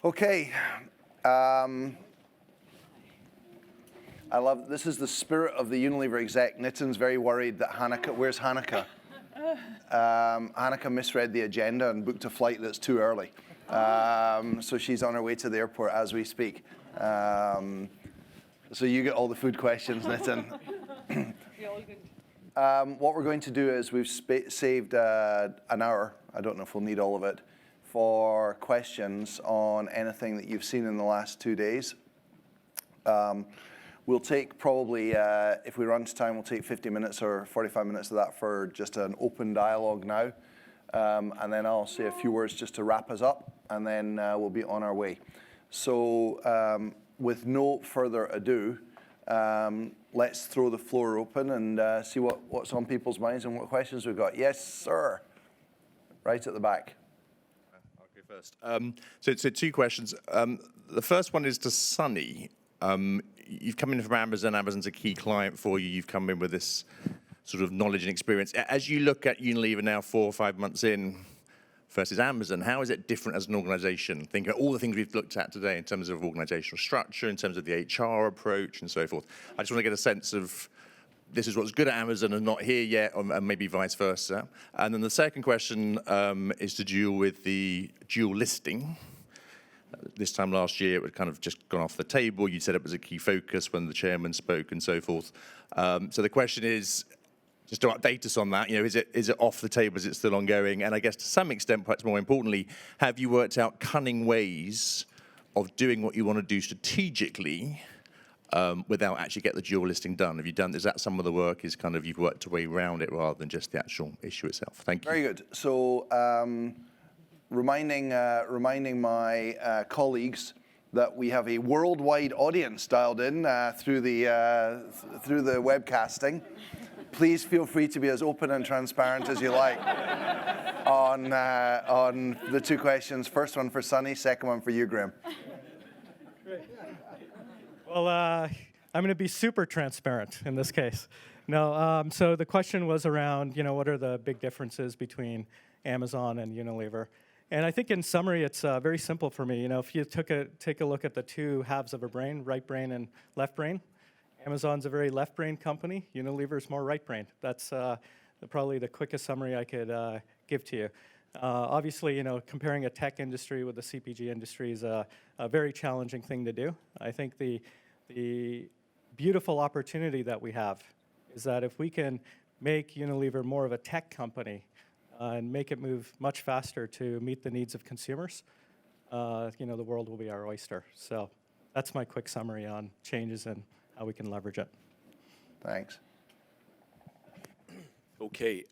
Okay. I love, this is the spirit of the Unilever exec. Nitin's very worried that Hanneke, where's Hanneke? Hanneke misread the agenda and booked a flight that's too early. So she's on her way to the airport as we speak. So you get all the food questions, Nitin. What we're going to do is we've saved an hour, I don't know if we'll need all of it, for questions on anything that you've seen in the last 2 days. We'll take probably, if we run to time, we'll take 50 minutes or 45 minutes of that for just an open dialogue now. And then I'll say a few words just to wrap us up, and then we'll be on our way. So with no further ado, let's throw the floor open and see what's on people's minds and what questions we've got. Yes, sir. Right at the back. I'll go first. So 2 questions. The first one is to Sunny. You've come in from Amazon. Amazon's a key client for you. You've come in with this sort of knowledge and experience. As you look at Unilever now 4 or 5 months in versus Amazon, how is it different as an organization? Think about all the things we've looked at today in terms of organizational structure, in terms of the HR approach and so forth. I just want to get a sense of this is what's good at Amazon and not here yet, and maybe vice versa. And then the second question is to deal with the dual listing. This time last year, it had kind of just gone off the table. You said it was a key focus when the chairman spoke and so forth. So the question is, just to update us on that, is it off the table? Is it still ongoing? And I guess to some extent, perhaps more importantly, have you worked out cunning ways of doing what you want to do strategically without actually get the dual listing done? Have you done? Is that some of the work? Is kind of you've worked your way around it rather than just the actual issue itself? Thank you. Very good. So. Reminding my colleagues that we have a worldwide audience dialed in through the webcasting. Please feel free to be as open and transparent as you like on the 2 questions. First one for Sunny, second one for you, Graeme. Great. Well, I'm going to be super transparent in this case. No, so the question was around, what are the big differences between Amazon and Unilever? And I think in summary, it's very simple for me. If you take a look at the 2 halves of a brain, right brain and left brain, Amazon's a very left brain company. Unilever's more right brain. That's probably the quickest summary I could give to you. Obviously, comparing a tech industry with the CPG industry is a very challenging thing to do. I think the beautiful opportunity that we have is that if we can make Unilever more of a tech company, and make it move much faster to meet the needs of consumers, the world will be our oyster. So that's my quick summary on changes and how we can leverage it. Thanks. Okay,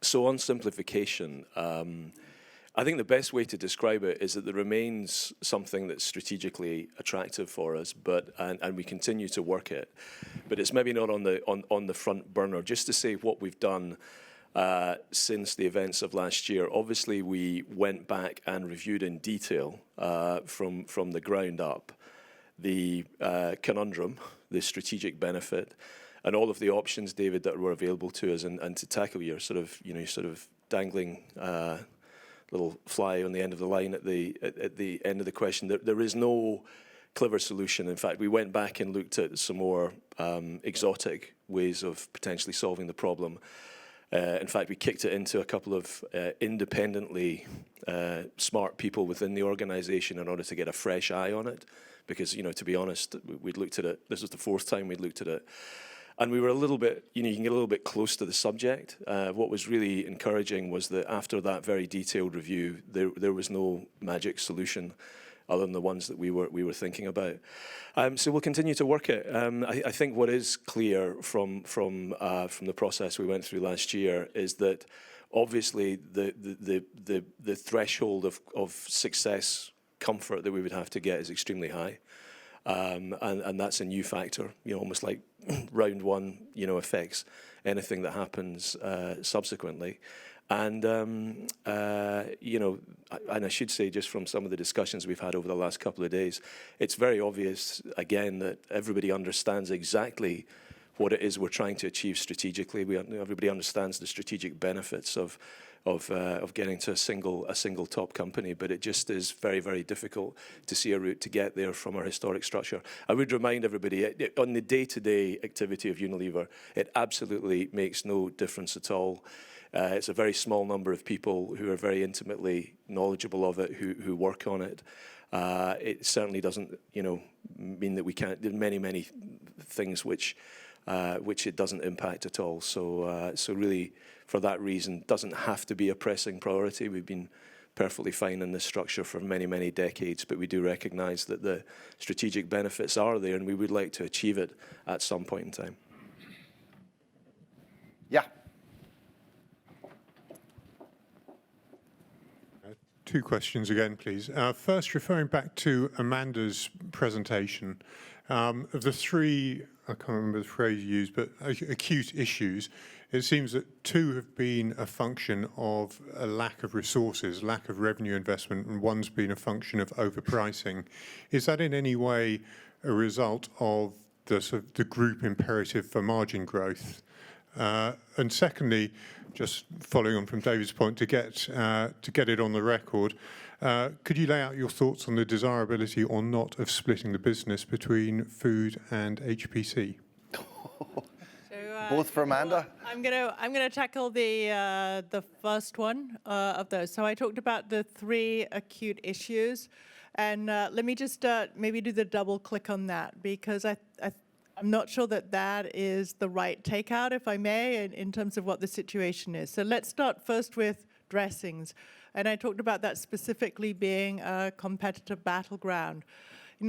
so on simplification, I think the best way to describe it is that there remains something that's strategically attractive for us, and we continue to work it, but it's maybe not on the front burner. Just to say what we've done since the events of last year. Obviously, we went back and reviewed in detail from the ground up the conundrum, the strategic benefit, and all of the options, David, that were available to us, and to tackle your sort of dangling little fly on the end of the line at the end of the question. There is no clever solution. In fact, we went back and looked at some more exotic ways of potentially solving the problem. In fact, we kicked it into a couple of independently smart people within the organization in order to get a fresh eye on it. Because, to be honest, we'd looked at it. This was the 4th time we'd looked at it. And we were a little bit, you can get a little bit close to the subject. What was really encouraging was that after that very detailed review, there was no magic solution other than the ones that we were thinking about. So we'll continue to work it. I think what is clear from the process we went through last year is that obviously the threshold of success comfort that we would have to get is extremely high, and that's a new factor. Almost like round 1, affects anything that happens subsequently. And, and I should say, just from some of the discussions we've had over the last couple of days, it's very obvious, again, that everybody understands exactly what it is we're trying to achieve strategically. Everybody understands the strategic benefits of of getting to a single top company, but it just is very, very difficult to see a route to get there from our historic structure. I would remind everybody, on the day-to-day activity of Unilever, it absolutely makes no difference at all. It's a very small number of people who are very intimately knowledgeable of it, who work on it. It certainly doesn't, mean that we can't. There are many things which it doesn't impact at all. So really, for that reason, doesn't have to be a pressing priority. We've been perfectly fine in this structure for many decades, but we do recognise that the strategic benefits are there, and we would like to achieve it at some point in time. Yeah. Two questions again, please. First, referring back to Amanda's presentation, of the three, I can't remember the phrase you used, but acute issues, it seems that two have been a function of a lack of resources, lack of revenue investment, and one's been a function of overpricing. Is that in any way a result of the group imperative for margin growth? And secondly, just following on from David's point, to get it on the record, could you lay out your thoughts on the desirability or not of splitting the business between food and HPC? Both for Amanda? I'm gonna tackle the first one of those. So I talked about the three acute issues, and let me just maybe do the double click on that, because I'm not sure that is the right takeout, if I may, in terms of what the situation is. So let's start first with dressings. And I talked about that specifically being a competitive battleground.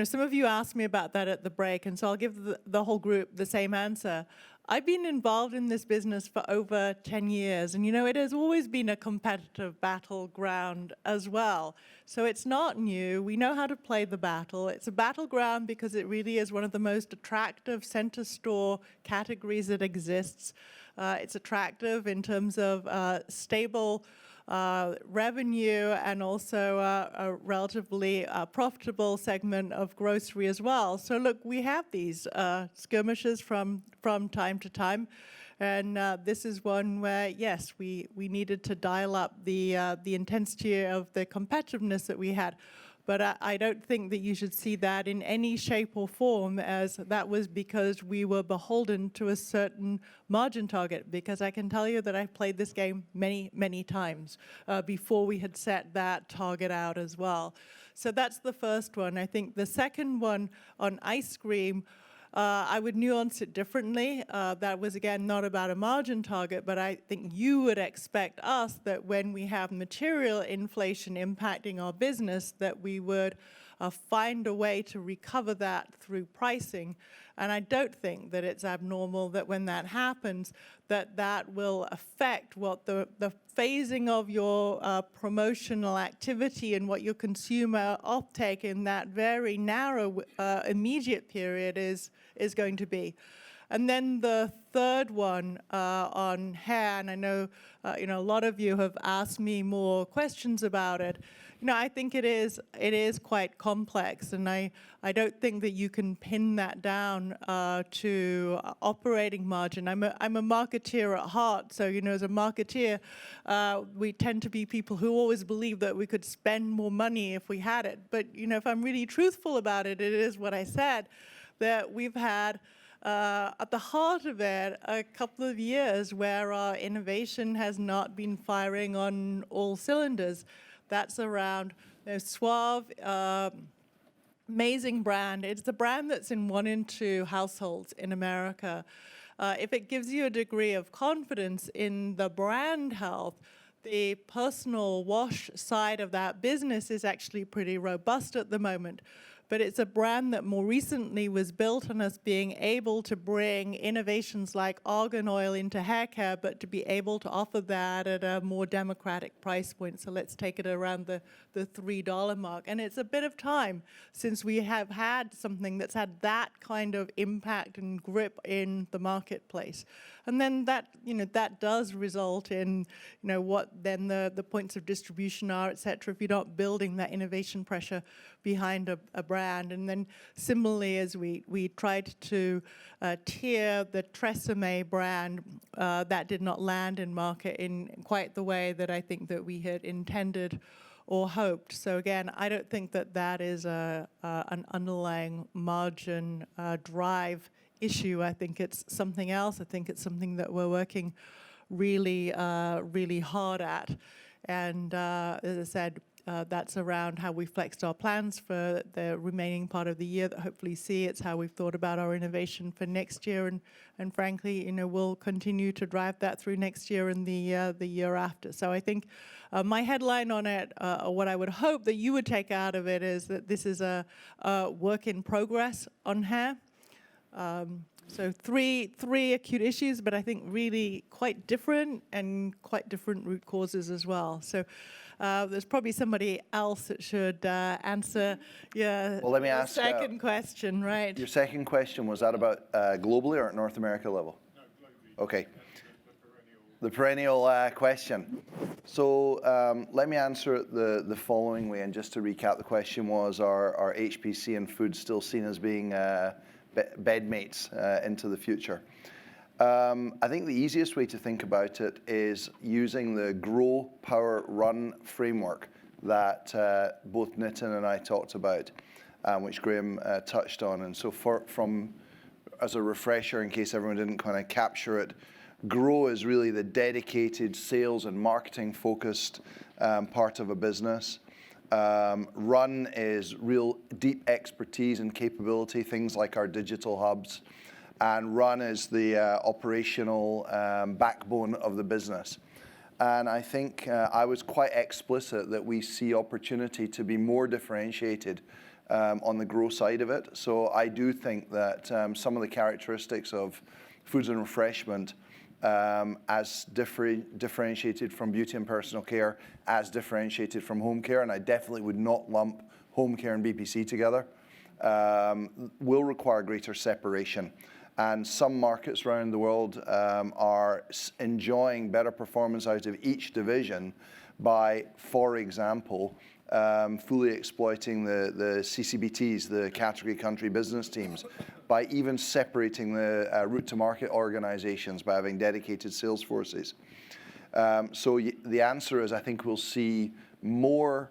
Some of you asked me about that at the break, and so I'll give the whole group the same answer. I've been involved in this business for over 10 years, and it has always been a competitive battleground as well. So it's not new. We know how to play the battle. It's a battleground because it really is one of the most attractive center store categories that exists. It's attractive in terms of stable revenue and also a relatively profitable segment of grocery as well. So look, we have these skirmishes from time to time, and this is one where, yes, we needed to dial up the intensity of the competitiveness that we had. But I don't think that you should see that in any shape or form as that was because we were beholden to a certain margin target, because I can tell you that I played this game many times before we had set that target out as well. So that's the first one. I think the second one on ice cream, I would nuance it differently. That was, again, not about a margin target, but I think you would expect us that when we have material inflation impacting our business, that we would find a way to recover that through pricing. And I don't think that it's abnormal that when that happens, that will affect what the phasing of your promotional activity and what your consumer uptake in that very narrow immediate period is going to be. And then the third one on hair, and I know a lot of you have asked me more questions about it. I think it is quite complex, and I don't think that you can pin that down to operating margin. I'm a marketeer at heart, so as a marketeer, we tend to be people who always believe that we could spend more money if we had it. But if I'm really truthful about it, it is what I said, that we've had at the heart of it a couple of years where our innovation has not been firing on all cylinders. That's around Suave, amazing brand. It's the brand that's in 1 in 2 households in America. If it gives you a degree of confidence in the brand health, the personal wash side of that business is actually pretty robust at the moment. But it's a brand that more recently was built on us being able to bring innovations like argan oil into hair care, but to be able to offer that at a more democratic price point. So let's take it around the $3 mark. And it's a bit of time since we have had something that's had that kind of impact and grip in the marketplace. And then that does result in what then the points of distribution are, et cetera, if you're not building that innovation pressure behind a brand. brand. And then similarly, as we tried to tier the Tresemme brand, that did not land in market in quite the way that I think that we had intended or hoped. So again, I don't think that that is an underlying margin drive issue. I think it's something else. I think it's something that we're working really, really hard at. And as I said, that's around how we flexed our plans for the remaining part of the year that hopefully see. It's how we've thought about our innovation for next year. And frankly, you know, we'll continue to drive that through next year and the year after. So I think my headline on it, or what I would hope that you would take out of it, is that this is a work in progress on hair. So three acute issues, but I think really quite different and quite different root causes as well. So there's probably somebody else that should answer your Well, let me ask, second question, right? Your second question, was that about globally or at North America level? No, globally. Okay. The perennial question. So let me answer it the following way, and just to recap, the question was, are HPC and food still seen as being bedmates into the future? I think the easiest way to think about it is using the grow, power, run framework that both Nitin and I talked about, which Graeme touched on. And so as a refresher, in case everyone didn't kind of capture it, grow is really the dedicated sales and marketing focused part of a business. Run is real deep expertise and capability, things like our digital hubs. And run is the operational backbone of the business. And I think I was quite explicit that we see opportunity to be more differentiated on the growth side of it. So I do think that some of the characteristics of foods and refreshment as differentiated from beauty and personal care, as differentiated from home care, and I definitely would not lump home care and BPC together, will require greater separation. And some markets around the world are enjoying better performance out of each division by, for example, fully exploiting the CCBTs, the category country business teams, by even separating the route to market organizations by having dedicated sales forces. So the answer is, I think we'll see more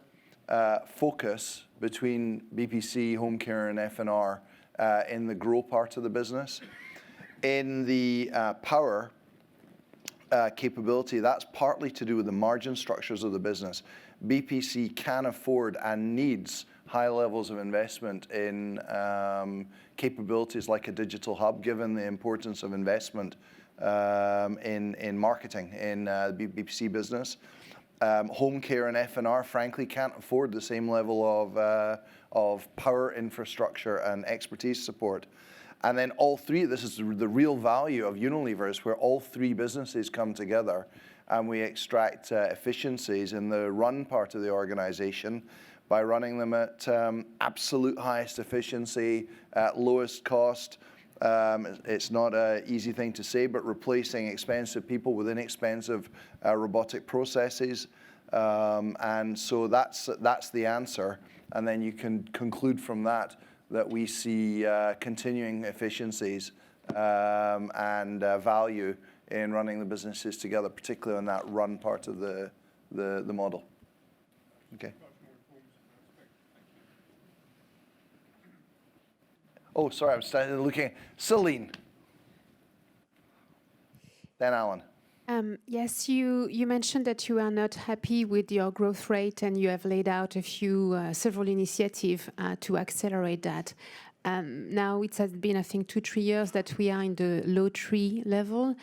focus between BPC, home care, and F&R in the grow part of the business. In the power capability, that's partly to do with the margin structures of the business. BPC can afford and needs high levels of investment in capabilities like a digital hub, given the importance of investment in marketing in the BPC business. Home care and F&R, frankly, can't afford the same level of power infrastructure and expertise support. And then all three, this is the real value of Unilever, is where all three businesses come together and we extract efficiencies in the run part of the organization by running them at absolute highest efficiency, at lowest cost. It's not an easy thing to say, but replacing expensive people with inexpensive robotic processes. And so that's the answer. And then you can conclude from that we see continuing efficiencies and value in running the businesses together, particularly in that run part of the model. Okay. Oh, sorry, I was looking. Celine. Then Alan. Yes, you mentioned that you are not happy with your growth rate, and you have laid out several initiatives to accelerate that. Now it has been, I think, 2-3 years that we are in the low 3 level.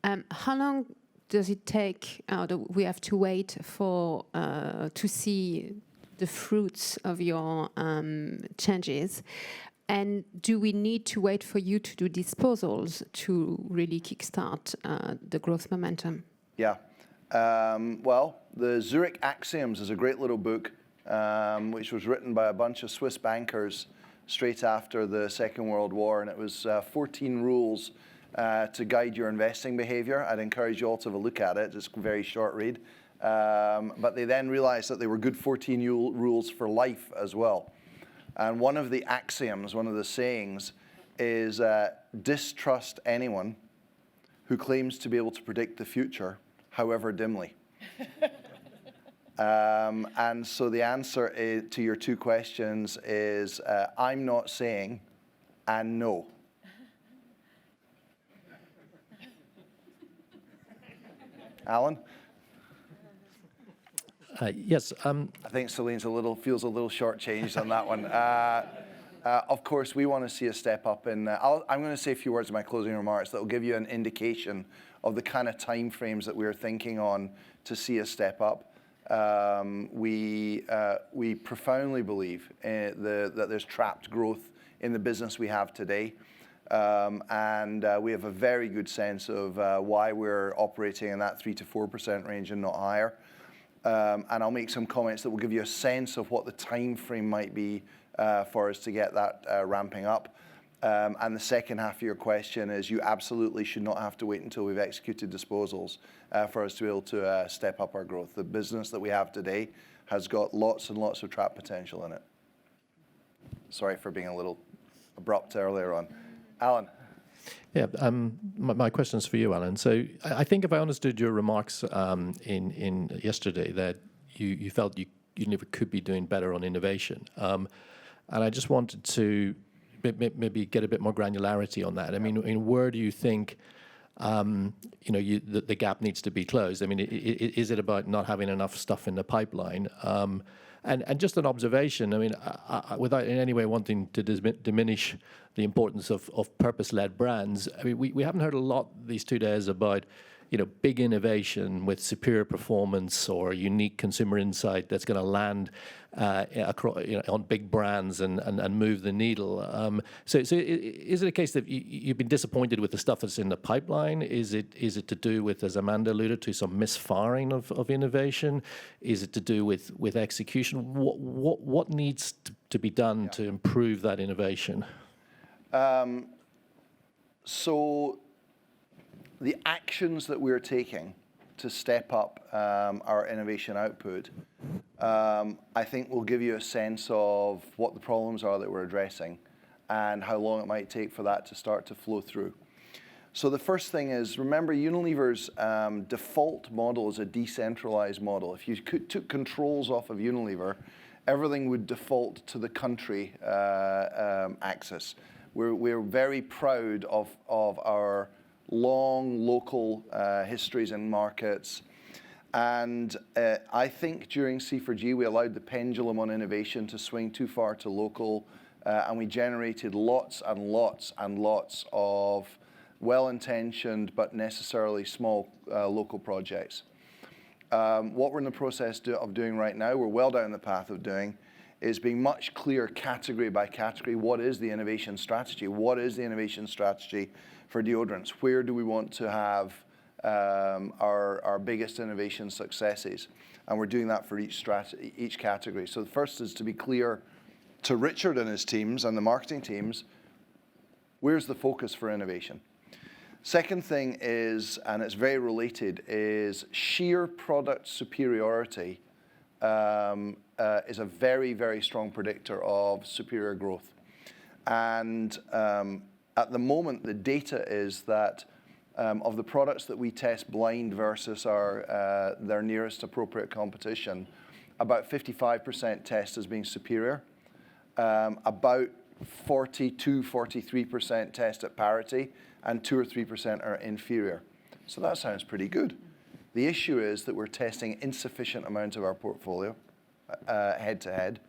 How long does it take? We have to wait for to see the fruits of your changes. And do we need to wait for you to do disposals to really kickstart the growth momentum? Yeah. Well, the Zurich Axioms is a great little book, which was written by a bunch of Swiss bankers straight after the Second World War. And it was 14 rules to guide your investing behavior. I'd encourage you all to have a look at it. It's a very short read. But they then realized that they were good 14 rules for life as well. And one of the axioms, one of the sayings is distrust anyone who claims to be able to predict the future, however dimly. And so the answer to your two questions is I'm not saying and no. Alan? Yes. I think Celine's feels a little shortchanged on that one. Of course, we want to see a step up in. I'm going to say a few words in my closing remarks that will give you an indication of the kind of time frames that we're thinking on to see a step up. We profoundly believe that there's trapped growth in the business we have today. And we have a very good sense of why we're operating in that 3 to 4% range and not higher. And I'll make some comments that will give you a sense of what the time frame might be for us to get that ramping up. And the second half of your question is you absolutely should not have to wait until we've executed disposals for us to be able to step up our growth. The business that we have today has got lots and lots of trap potential in it. Sorry for being a little abrupt earlier on. Alan. Yeah, my question's for you, Alan. So I think if I understood your remarks in yesterday that you felt Unilever could be doing better on innovation. And I just wanted to maybe get a bit more granularity on that. I mean, where do you think the gap needs to be closed? I mean, is it about not having enough stuff in the pipeline? And just an observation, I mean, without in any way wanting to diminish the importance of purpose-led brands, I mean, we haven't heard a lot these 2 days about, big innovation with superior performance or unique consumer insight that's going to land across, on big brands and move the needle. So is it a case that you've been disappointed with the stuff that's in the pipeline? Is it to do with, as Amanda alluded to, some misfiring of innovation? Is it to do with execution? What needs to be done to improve that innovation? So the actions that we're taking to step up our innovation output, I think will give you a sense of what the problems are that we're addressing and how long it might take for that to start to flow through. So the first thing is, remember Unilever's default model is a decentralized model. If you took controls off of Unilever, everything would default to the country axis. We're very proud of our long local histories and markets. And I think during C4G, we allowed the pendulum on innovation to swing too far to local, and we generated lots and lots and lots of well-intentioned but necessarily small local projects. What we're in the process of doing right now, we're well down the path of doing, is being much clearer category by category. What is the innovation strategy? What is the innovation strategy for deodorants? Where do we want to have our biggest innovation successes? And we're doing that for each category. So the first is to be clear to Richard and his teams and the marketing teams, where's the focus for innovation? Second thing is, and it's very related, is sheer product superiority is a very, very strong predictor of superior growth. And at the moment, the data is that of the products that we test blind versus their nearest appropriate competition, about 55% test as being superior, about 43% test at parity, and 2 or 3% are inferior. So that sounds pretty good. The issue is that we're testing insufficient amount of our portfolio head-to-head,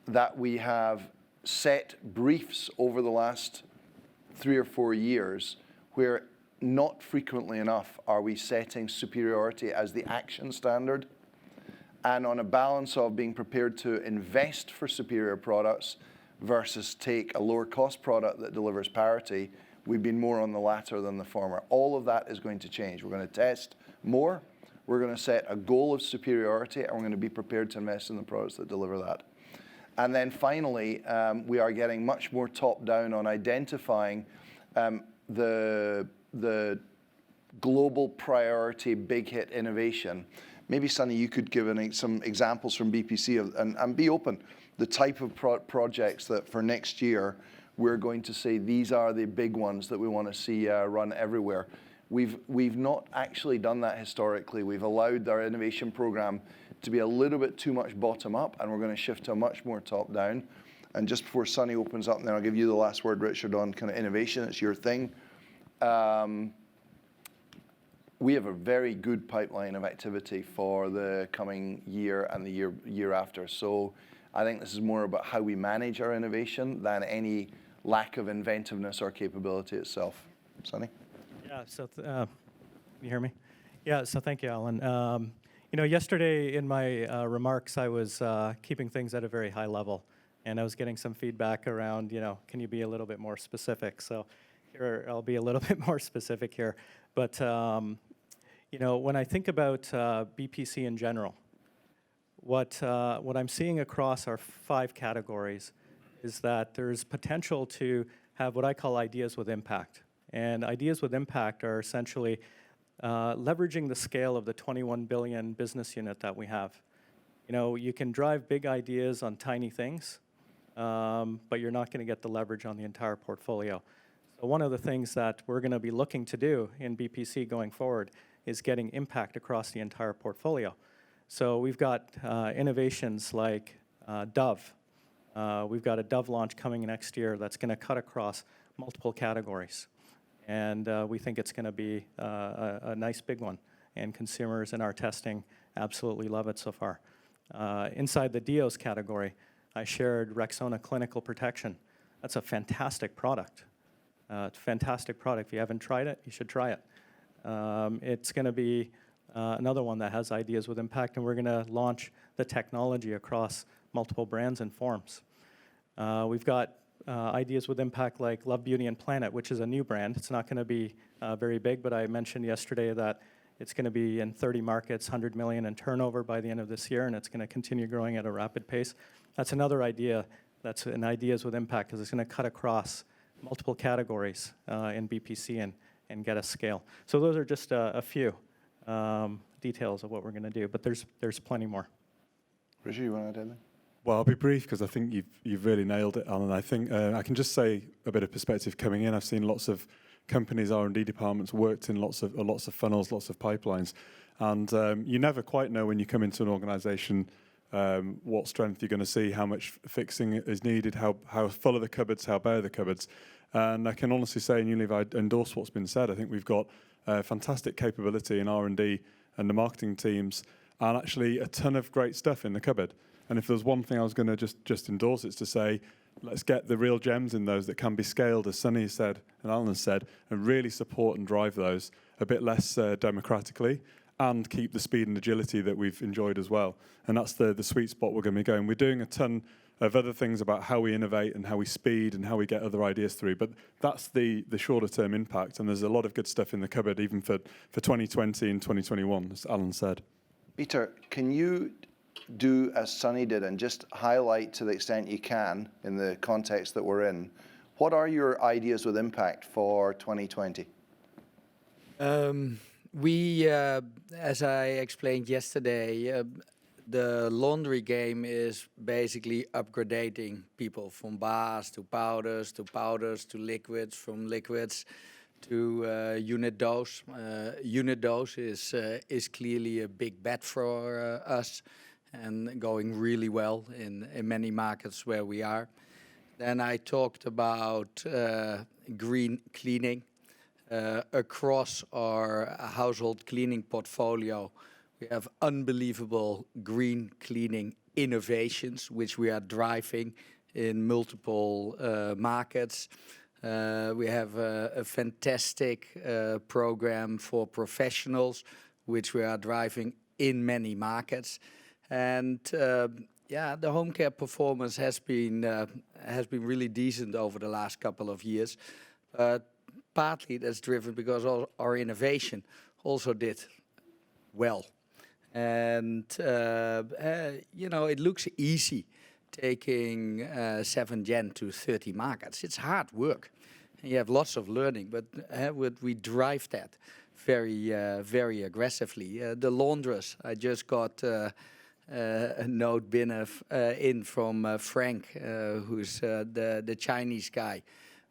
that we have set briefs over the last 3 or 4 years where not frequently enough are we setting superiority as the action standard, and on a balance of being prepared to invest for superior products versus take a lower cost product that delivers parity, we've been more on the latter than the former. All of that is going to change. We're going to test more, we're going to set a goal of superiority, and we're going to be prepared to invest in the products that deliver that. And then finally, we are getting much more top-down on identifying the global priority big hit innovation, maybe Sunny, you could give some examples from BPC and be open. The type of projects that for next year, we're going to say these are the big ones that we want to see run everywhere. We've not actually done that historically. We've allowed our innovation program to be a little bit too much bottom up, and we're going to shift to a much more top down. And just before Sunny opens up, and then I'll give you the last word, Richard, on kind of innovation. It's your thing. We have a very good pipeline of activity for the coming year and the year after. So I think this is more about how we manage our innovation than any lack of inventiveness or capability itself. Sunny? Yeah, so can you hear me? Yeah, so thank you, Alan. Yesterday in my remarks, I was keeping things at a very high level, and I was getting some feedback around, can you be a little bit more specific? So here, I'll be a little bit more specific here. But, when I think about BPC in general, what I'm seeing across our 5 categories is that there's potential to have what I call ideas with impact. And ideas with impact are essentially leveraging the scale of the 21 billion business unit that we have. You can drive big ideas on tiny things, but you're not going to get the leverage on the entire portfolio. So one of the things that we're going to be looking to do in BPC going forward is getting impact across the entire portfolio. So we've got innovations like Dove. We've got a Dove launch coming next year that's going to cut across multiple categories. And we think it's going to be a nice big one. And consumers in our testing absolutely love it so far. Inside the Deos category, I shared Rexona Clinical Protection. That's a fantastic product. It's a fantastic product. If you haven't tried it, you should try it. It's going to be another one that has ideas with impact, and we're going to launch the technology across multiple brands and forms. We've got ideas with impact like Love, Beauty, and Planet, which is a new brand. It's not going to be very big, but I mentioned yesterday that it's going to be in 30 markets, 100 million in turnover by the end of this year, and it's going to continue growing at a rapid pace. That's another idea that's an ideas with impact, because it's going to cut across multiple categories in BPC and get us scale. So those are just a few details of what we're going to do, but there's plenty more. Richard, you want to add anything? Well, I'll be brief because I think you've really nailed it, Alan. I think I can just say a bit of perspective coming in. I've seen lots of companies, R&D departments, worked in lots of funnels, lots of pipelines, and you never quite know when you come into an organisation what strength you're going to see, how much fixing is needed, how full are the cupboards, how bare are the cupboards. And I can honestly say in Unilever, I endorse what's been said. I think we've got fantastic capability in R&D and the marketing teams, and actually a ton of great stuff in the cupboard. And if there's one thing I was going to just endorse, it's to say, let's get the real gems in those that can be scaled, as Sunny said and Alan has said, and really support and drive those a bit less democratically, and keep the speed and agility that we've enjoyed as well. And that's the sweet spot we're going to be going. We're doing a ton of other things about how we innovate and how we speed and how we get other ideas through. But that's the shorter term impact. And there's a lot of good stuff in the cupboard, even for 2020 and 2021, as Alan said. Peter, can you do as Sunny did and just highlight to the extent you can in the context that we're in, what are your ideas with impact for 2020? We, as I explained yesterday, the laundry game is basically upgrading people from bars to powders to liquids, from liquids to unit dose. Unit dose is clearly a big bet for us and going really well in many markets where we are. Then I talked about green cleaning. Across our household cleaning portfolio, we have unbelievable green cleaning innovations, which we are driving in multiple markets. We have a fantastic program for professionals, which we are driving in many markets. And the home care performance has been really decent over the last couple of years. Partly that's driven because our innovation also did well. And, it looks easy taking 7 Gen to 30 markets. It's hard work. And you have lots of learning, but we drive that. very aggressively. The laundress, I just got a note in from Frank, who's the Chinese guy.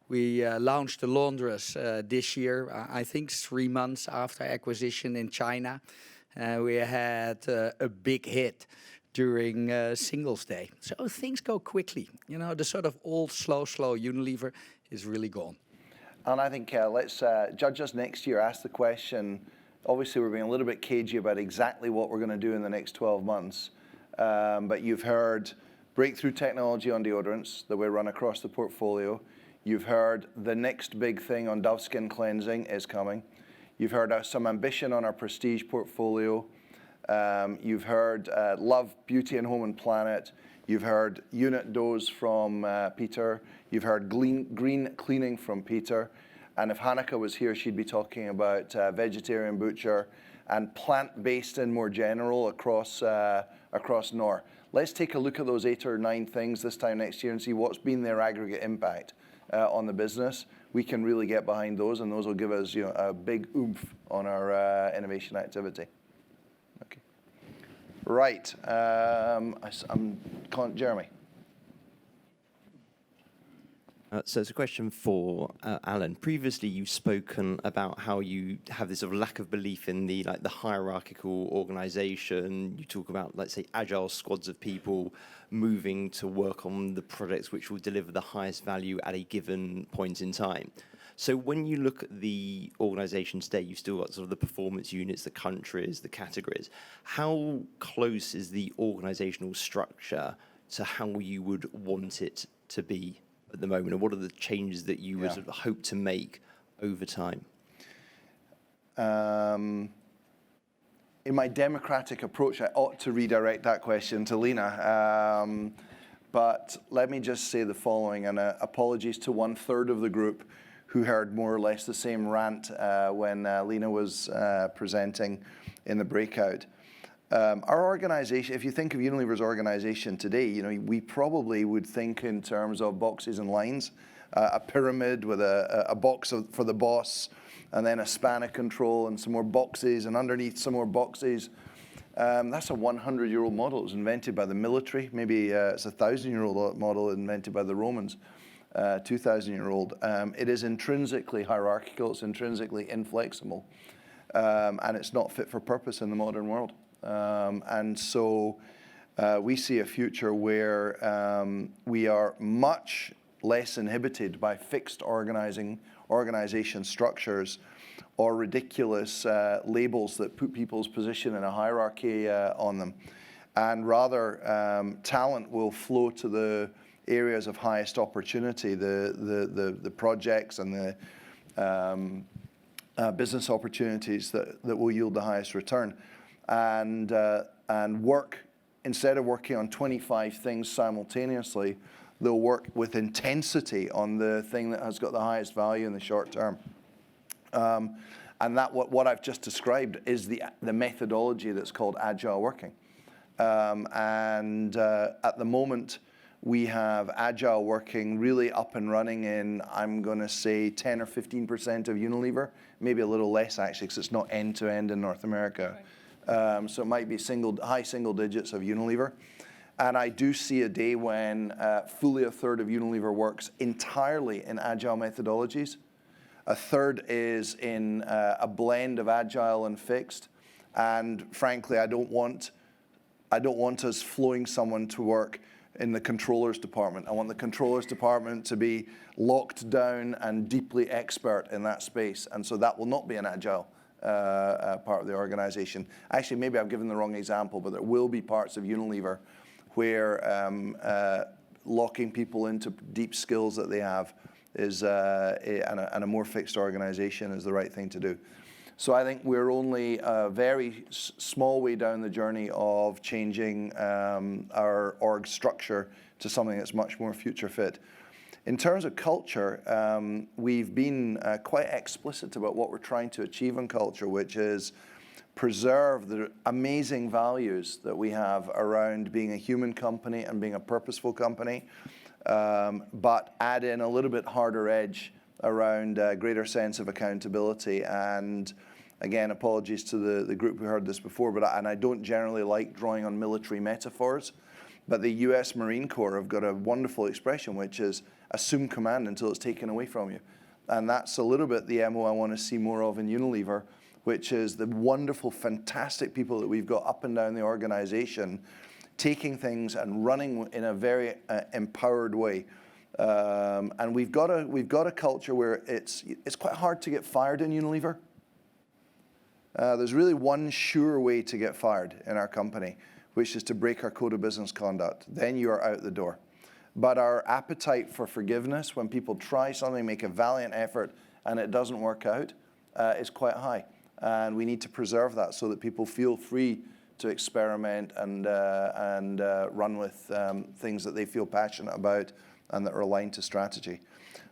We launched the laundress this year, I think 3 months after acquisition in China. We had a big hit during Singles Day. So things go quickly. You know, the sort of old, slow Unilever is really gone. And I think let's judge us next year. Ask the question. Obviously, we're being a little bit cagey about exactly what we're going to do in the next 12 months. But you've heard breakthrough technology on deodorants that we run across the portfolio. You've heard the next big thing on Dove Skin Cleansing is coming. You've heard some ambition on our prestige portfolio. You've heard Love, Beauty and Home and Planet. You've heard unit dose from Peter. You've heard green cleaning from Peter. And if Hanneke was here, she'd be talking about vegetarian butcher and plant-based in more general across Nor. Let's take a look at those 8 or 9 things this time next year and see what's been their aggregate impact on the business. We can really get behind those, and those will give us a big oomph on our innovation activity. Okay. Right. I'm calling Jeremy. So it's a question for Alan. Previously, you've spoken about how you have this sort of lack of belief in the hierarchical organization. You talk about, let's say, agile squads of people moving to work on the projects which will deliver the highest value at a given point in time. So when you look at the organization today, you've still got sort of the performance units, the countries, the categories. How close is the organizational structure to how you would want it to be at the moment, and what are the changes that you would sort of hope to make over time? In my democratic approach, I ought to redirect that question to Leena. But let me just say the following, and apologies to 1/3 of the group who heard more or less the same rant when Leena was presenting in the breakout. Our organization, if you think of Unilever's organization today, we probably would think in terms of boxes and lines, a pyramid with a box for the boss, and then a span of control and some more boxes, and underneath some more boxes. That's a 100-year-old model. It was invented by the military. Maybe it's a 1,000-year-old model invented by the Romans, 2,000-year-old. It is intrinsically hierarchical. It's intrinsically inflexible, and it's not fit for purpose in the modern world. And so we see a future where we are much less inhibited by fixed organization structures or ridiculous labels that put people's position in a hierarchy on them. And rather, talent will flow to the areas of highest opportunity, the projects and the business opportunities that will yield the highest return. And work, instead of working on 25 things simultaneously, they'll work with intensity on the thing that has got the highest value in the short term. And that what I've just described is the methodology that's called agile working. And at the moment, we have agile working really up and running in, I'm going to say, 10 or 15% of Unilever, maybe a little less actually, because it's not end-to-end in North America. Right. So it might be high single digits of Unilever. And I do see a day when fully 1/3 of Unilever works entirely in agile methodologies. 1/3 is in a blend of agile and fixed. And frankly, I don't want us flowing someone to work in the controllers department. I want the controllers department to be locked down and deeply expert in that space. And so that will not be an agile part of the organization. Actually, maybe I've given the wrong example, but there will be parts of Unilever where locking people into deep skills that they have is and a more fixed organization is the right thing to do. So I think we're only a very small way down the journey of changing our org structure to something that's much more future fit. In terms of culture, we've been quite explicit about what we're trying to achieve in culture, which is preserve the amazing values that we have around being a human company and being a purposeful company, but add in a little bit harder edge around a greater sense of accountability and Again, apologies to the group who heard this before, and I don't generally like drawing on military metaphors, but the US Marine Corps have got a wonderful expression, which is assume command until it's taken away from you. And that's a little bit the MO I want to see more of in Unilever, which is the wonderful, fantastic people that we've got up and down the organization taking things and running in a very empowered way. And we've got a culture where it's quite hard to get fired in Unilever. There's really one sure way to get fired in our company, which is to break our code of business conduct. Then you are out the door. But our appetite for forgiveness, when people try something, make a valiant effort, and it doesn't work out, is quite high. And we need to preserve that so that people feel free to experiment and run with things that they feel passionate about and that are aligned to strategy.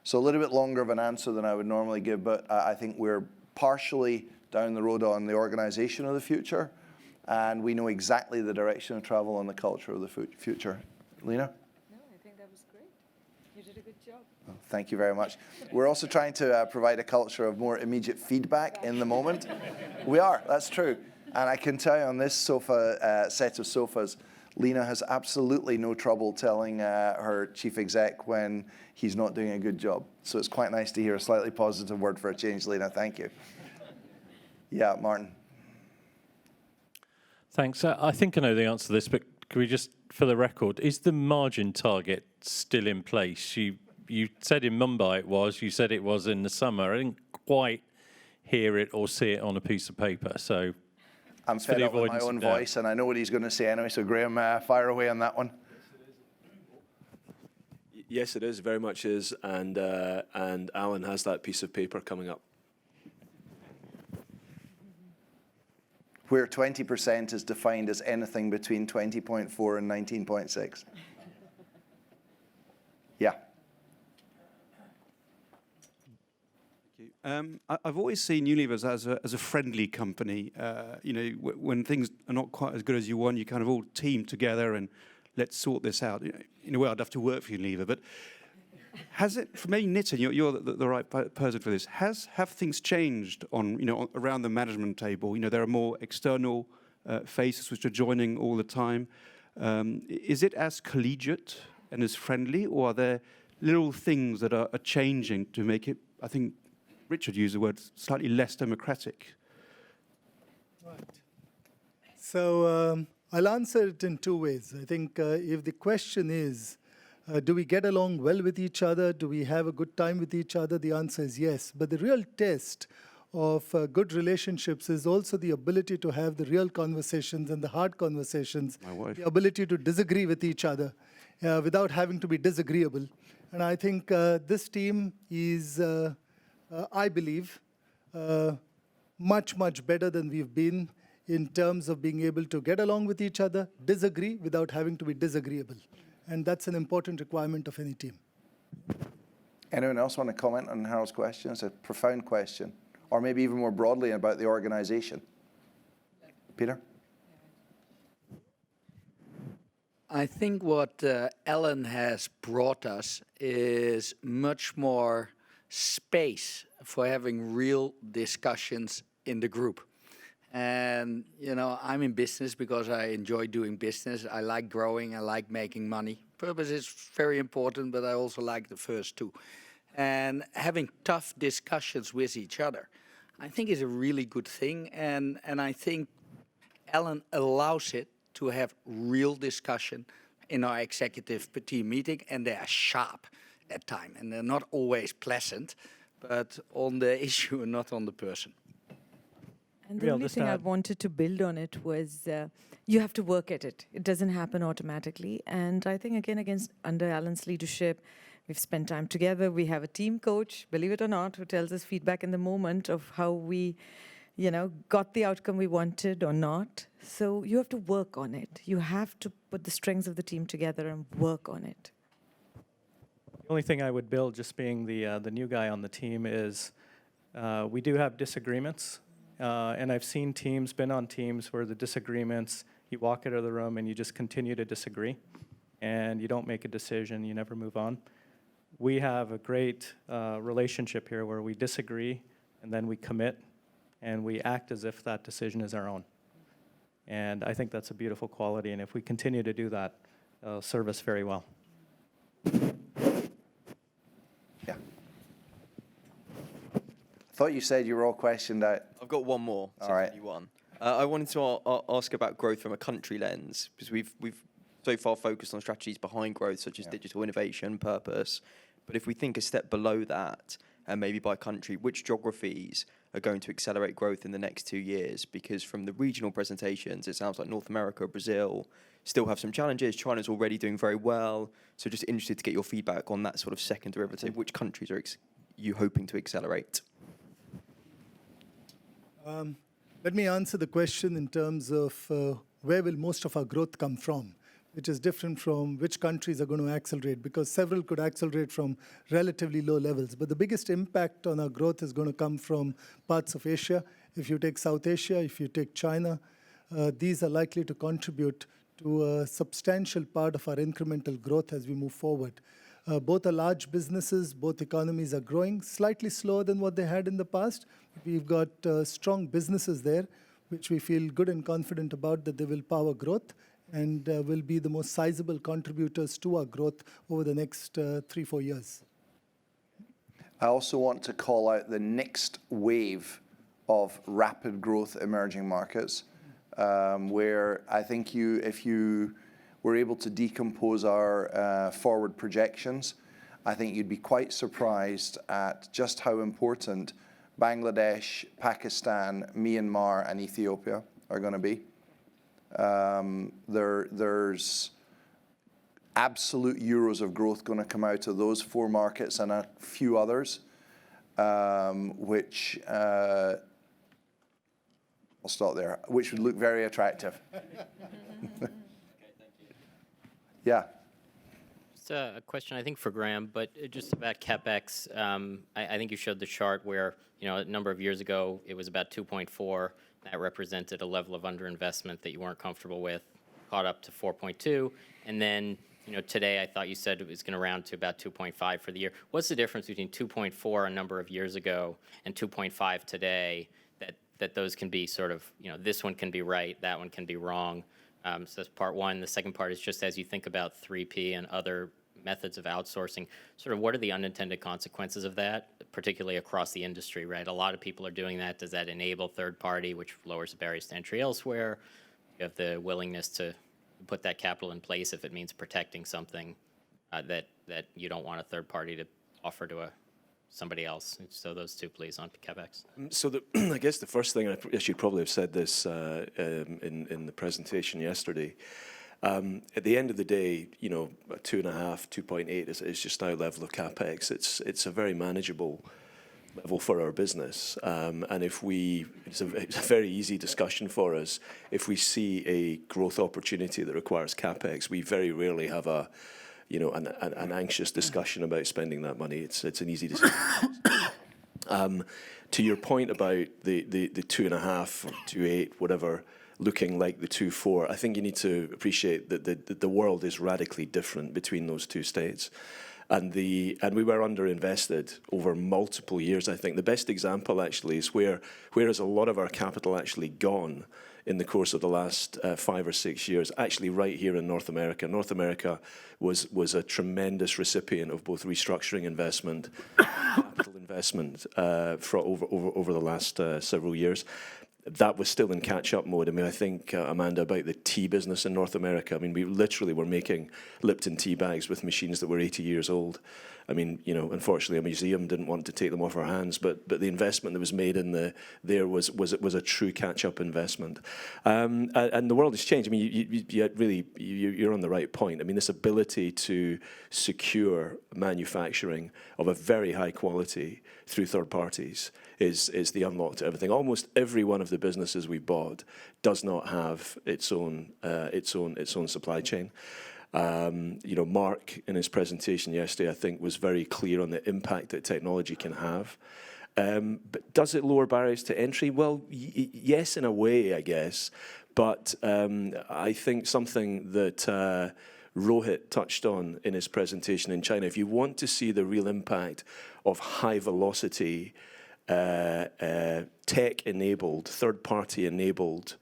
So a little bit longer of an answer than I would normally give, but I think we're partially down the road on the organization of the future, and we know exactly the direction of travel and the culture of the future. Leena? No, I think that was great. You did a good job. Oh, thank you very much. We're also trying to provide a culture of more immediate feedback in the moment. We are, that's true. And I can tell you on this set of sofas, Leena has absolutely no trouble telling her chief exec when he's not doing a good job. So it's quite nice to hear a slightly positive word for a change, Leena. Thank you. Yeah, Martin. Thanks. I think I know the answer to this, but can we just, for the record, is the margin target still in place? You said in Mumbai it was, you said it was in the summer. I didn't quite hear it or see it on a piece of paper, so... I'm fed up with my own voice, and I know what he's going to say anyway, so Graeme, fire away on that one. Yes, it is, very much is, and Alan has that piece of paper coming up. Where 20% is defined as anything between 20.4 and 19.6. Yeah. I've always seen Unilever as a friendly company. When things are not quite as good as you want, you kind of all team together and let's sort this out. In a way, I'd love to work for Unilever, but has it, for me, Nitin, you're the right person for this. Have things changed around the management table? There are more external faces which are joining all the time. Is it as collegiate and as friendly, or are there little things that are changing to make it, I think, Richard used the word, slightly less democratic? Right. So I'll answer it in two ways. I think if the question is, do we get along well with each other? Do we have a good time with each other? The answer is yes. But the real test of good relationships is also the ability to have the real conversations and the hard conversations, the ability to disagree with each other without having to be disagreeable. And I think this team is, I believe, much, much better than we've been in terms of being able to get along with each other, disagree without having to be disagreeable. And that's an important requirement of any team. Anyone else want to comment on Harold's question? It's a profound question. Or maybe even more broadly about the organization. Peter? I think what Alan has brought us is much more space for having real discussions in the group. And, I'm in business because I enjoy doing business. I like growing. I like making money. Purpose is very important, but I also like the first two. And having tough discussions with each other, I think is a really good thing. And I think Alan allows it to have real discussion in our executive team meeting, and they are sharp at time. And they're not always pleasant, but on the issue and not on the person. And the only thing I wanted to build on it was you have to work at it. It doesn't happen automatically. And I think, again, under Alan's leadership, we've spent time together. We have a team coach, believe it or not, who tells us feedback in the moment of how we, got the outcome we wanted or not. So you have to work on it. You have to put the strengths of the team together and work on it. The only thing I would build, just being the new guy on the team, is we do have disagreements. And I've been on teams where the disagreements, you walk out of the room and you just continue to disagree. And you don't make a decision, you never move on. We have a great relationship here where we disagree and then we commit and we act as if that decision is our own. And I think that's a beautiful quality, and if we continue to do that, it'll serve us very well. Yeah. I thought you said you were all questioned out. I've got one more. All right. One. I wanted to ask about growth from a country lens, because we've so far focused on strategies behind growth, such as digital innovation, purpose. But if we think a step below that, and maybe by country, which geographies are going to accelerate growth in the next 2 years? Because from the regional presentations, it sounds like North America, Brazil still have some challenges. China's already doing very well. So just interested to get your feedback on that sort of second derivative. Which countries are you hoping to accelerate? Let me answer the question in terms of where will most of our growth come from, which is different from which countries are going to accelerate, because several could accelerate from relatively low levels. But the biggest impact on our growth is going to come from parts of Asia. If you take South Asia, if you take China, these are likely to contribute to a substantial part of our incremental growth as we move forward. Both are large businesses, both economies are growing, slightly slower than what they had in the past. We've got strong businesses there, which we feel good and confident about that they will power growth and will be the most sizable contributors to our growth over the next 3-4 years. I also want to call out the next wave of rapid growth emerging markets, where I think if you were able to decompose our forward projections, I think you'd be quite surprised at just how important Bangladesh, Pakistan, Myanmar, and Ethiopia are going to be. There's absolute euros of growth going to come out of those 4 markets and a few others, which I'll stop there, which would look very attractive. Yeah. Just a question, I think, for Graeme, but just about CapEx. I think you showed the chart where, a number of years ago, it was about 2.4. That represented a level of underinvestment that you weren't comfortable with, caught up to 4.2. And then, today I thought you said it was going to round to about 2.5 for the year. What's the difference between 2.4 a number of years ago and 2.5 today that those can be sort of, this one can be right, that one can be wrong? So that's part one. The second part is just as you think about 3P and other methods of outsourcing, sort of what are the unintended consequences of that, particularly across the industry, right? A lot of people are doing that. Does that enable third party, which lowers the barriers to entry elsewhere? You have the willingness to put that capital in place if it means protecting something that you don't want a third party to offer to somebody else. So those two, please, on CapEx. So I guess the first thing, I should probably have said this in the presentation yesterday. At the end of the day, 2.5, 2.8 is just our level of CapEx. It's a very manageable level for our business, and it's a very easy discussion for us. If we see a growth opportunity that requires CapEx, we very rarely have an anxious discussion about spending that money. It's an easy discussion. To your point about the 2.5 or 2.8, whatever, looking like the 2.4, I think you need to appreciate that the world is radically different between those two states. And we were underinvested over multiple years, I think. The best example, actually, is where has a lot of our capital actually gone in the course of the last 5 or 6 years, actually right here in North America. North America was a tremendous recipient of both restructuring investment and capital investment for over the last several years. That was still in catch-up mode. I mean, I think, Amanda, about the tea business in North America, I mean, we literally were making Lipton tea bags with machines that were 80 years old. I mean, unfortunately, a museum didn't want to take them off our hands, but the investment that was made in there was a true catch-up investment. And the world has changed. I mean, you're on the right point. I mean, this ability to secure manufacturing of a very high quality through third parties is the unlock to everything. Almost every one of the businesses we bought does not have its own supply chain. Mark, in his presentation yesterday, I think, was very clear on the impact that technology can have. But does it lower barriers to entry? Well, yes, in a way, I guess. But I think something that Rohit touched on in his presentation in China, if you want to see the real impact of high velocity tech-enabled, third-party-enabled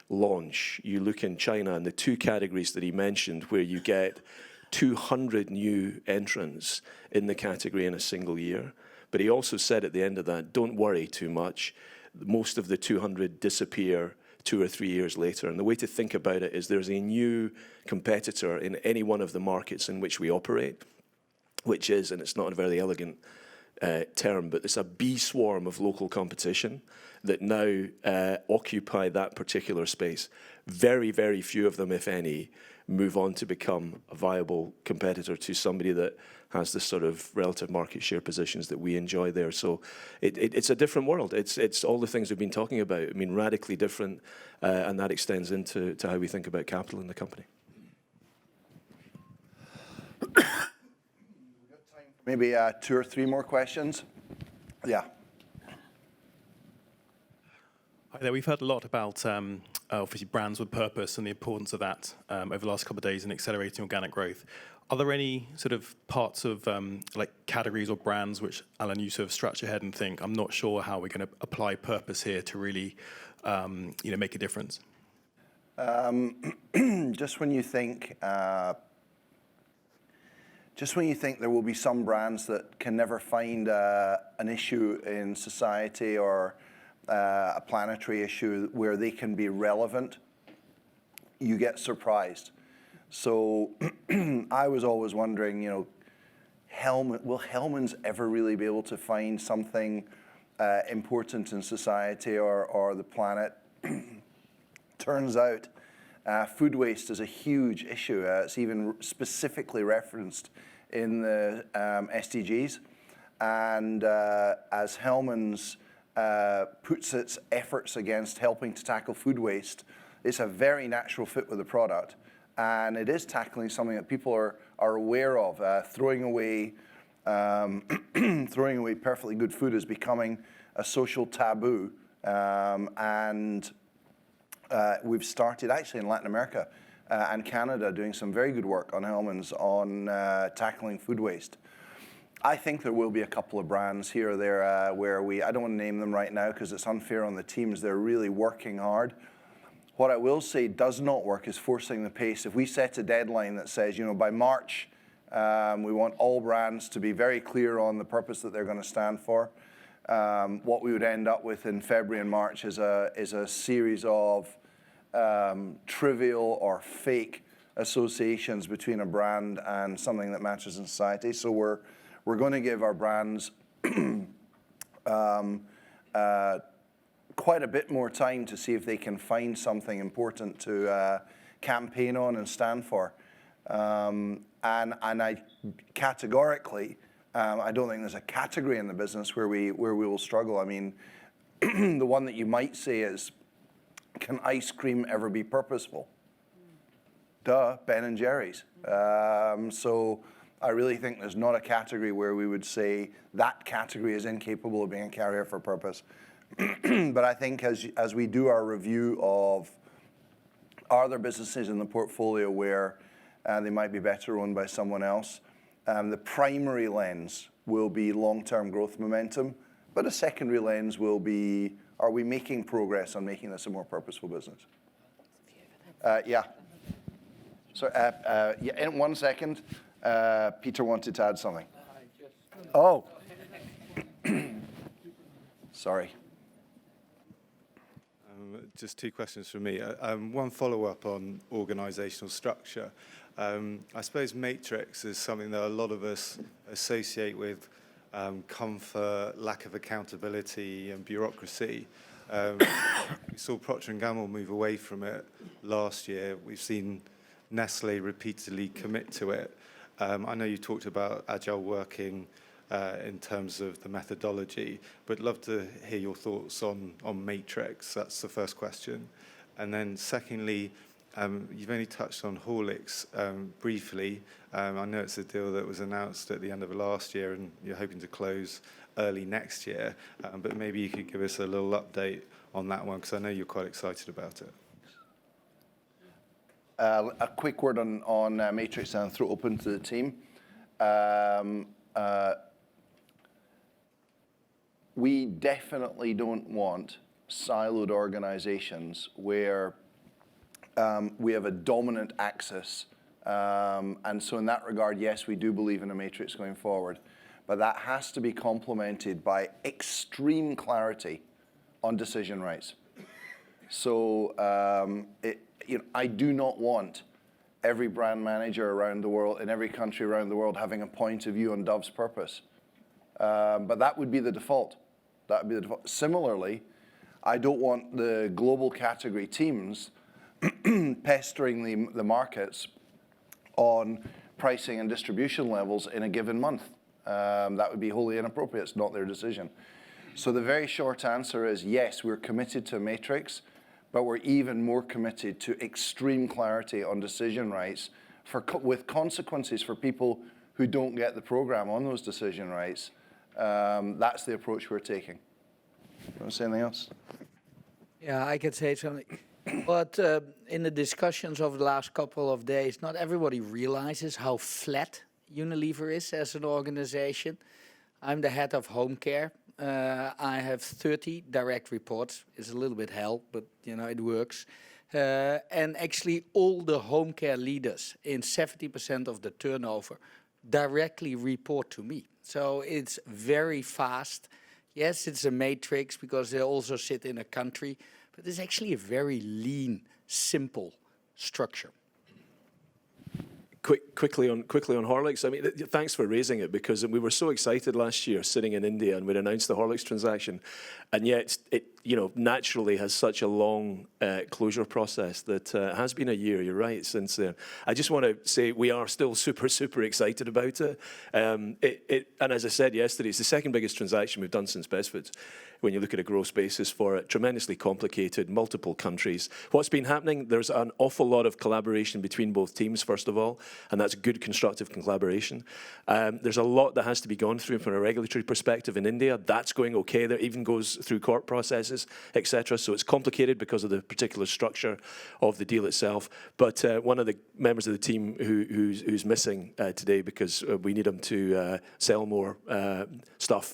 launch. You look in China, and the two categories that he mentioned, where you get 200 new entrants in the category in a single year. But he also said at the end of that, don't worry too much. Most of the 200 disappear 2 or 3 years later. And the way to think about it is there's a new competitor in any one of the markets in which we operate, which is, and it's not a very elegant term, but it's a bee swarm of local competition that now occupy that particular space. Very, very few of them, if any, move on to become a viable competitor to somebody that has the sort of relative market share positions that we enjoy there. So it's a different world. It's all the things we've been talking about. I mean, radically different, and that extends into how we think about capital in the company. Maybe 2 or 3 more questions. Yeah. Hi there. We've heard a lot about obviously brands with purpose and the importance of that over the last couple of days in accelerating organic growth. Are there any sort of parts of like categories or brands which, Alan, you sort of scratch your head and think, I'm not sure how we're going to apply purpose here to really make a difference? Just when you think there will be some brands that can never find an issue in society or a planetary issue where they can be relevant, you get surprised. So I was always wondering, will Hellmann's ever really be able to find something important in society or the planet? Turns out food waste is a huge issue. It's even specifically referenced in the SDGs. And as Hellmann's puts its efforts against helping to tackle food waste, it's a very natural fit with the product. And it is tackling something that people are aware of. Throwing away perfectly good food is becoming a social taboo. And we've started actually in Latin America and Canada doing some very good work on Hellmann's on tackling food waste. I think there will be a couple of brands here or there where I don't want to name them right now because it's unfair on the teams. They're really working hard. What I will say does not work is forcing the pace. If we set a deadline that says, by March, we want all brands to be very clear on the purpose that they're going to stand for, what we would end up with in February and March is a series of trivial or fake associations between a brand and something that matters in society. So we're going to give our brands quite a bit more time to see if they can find something important to campaign on and stand for. And I categorically, I don't think there's a category in the business where we will struggle. I mean, the one that you might say is, can ice cream ever be purposeful? Duh, Ben & Jerry's. So I really think there's not a category where we would say that category is incapable of being a carrier for purpose. But I think as we do our review of are there businesses in the portfolio where they might be better owned by someone else, the primary lens will be long-term growth momentum, but a secondary lens will be, are we making progress on making this a more purposeful business? Yeah. So in 1 second, Peter wanted to add something. Oh. Sorry. Just 2 questions from me. One follow-up on organisational structure. I suppose matrix is something that a lot of us associate with comfort, lack of accountability and bureaucracy. We saw Procter & Gamble move away from it last year. We've seen Nestle repeatedly commit to it. I know you talked about agile working in terms of the methodology, but love to hear your thoughts on matrix. That's the first question. And then secondly, you've only touched on Horlicks briefly. I know it's a deal that was announced at the end of last year and you're hoping to close early next year, but maybe you could give us a little update on that one because I know you're quite excited about it. A quick word on matrix and throw it open to the team. we definitely don't want siloed organizations where we have a dominant axis. And so in that regard, yes, we do believe in a matrix going forward. But that has to be complemented by extreme clarity on decision rights. So I do not want every brand manager around the world, in every country around the world, having a point of view on Dove's purpose. But that would be the default. That would be the default. Similarly, I don't want the global category teams pestering the markets on pricing and distribution levels in a given month. That would be wholly inappropriate. It's not their decision. So the very short answer is yes, we're committed to a matrix, but we're even more committed to extreme clarity on decision rights with consequences for people who don't get the program on those decision rights. That's the approach we're taking. You want to say anything else? Yeah, I could say something. But in the discussions of the last couple of days, not everybody realizes how flat Unilever is as an organization. I'm the head of home care. I have 30 direct reports. It's a little bit hell, but it works. And actually all the home care leaders in 70% of the turnover directly report to me. So it's very fast. Yes, it's a matrix because they also sit in a country, but it's actually a very lean, simple structure. Quickly on Horlicks. I mean, thanks for raising it, because we were so excited last year sitting in India and we'd announced the Horlicks transaction, and yet it naturally has such a long closure process that has been a year. You're right. Since then, I just want to say we are still super excited about it. And as I said yesterday, it's the second biggest transaction we've done since Best Foods. When you look at a gross basis for it, tremendously complicated, multiple countries. What's been happening, there's an awful lot of collaboration between both teams, first of all, and that's good constructive collaboration. There's a lot that has to be gone through from a regulatory perspective in India. That's going okay. That even goes through court processes, etc. So it's complicated because of the particular structure of the deal itself. But one of the members of the team who's missing today, because we need him to sell more stuff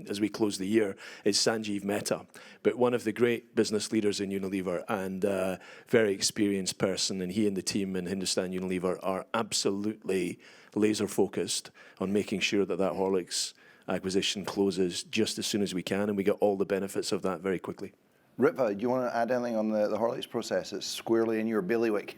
as we close the year, is Sanjeev Mehta, but one of the great business leaders in Unilever and very experienced person, and he and the team in Hindustan Unilever are absolutely laser focused on making sure that Horlicks acquisition closes just as soon as we can, and we get all the benefits of that very quickly. Ritva, do you want to add anything on the Horlicks process? It's squarely in your bailiwick.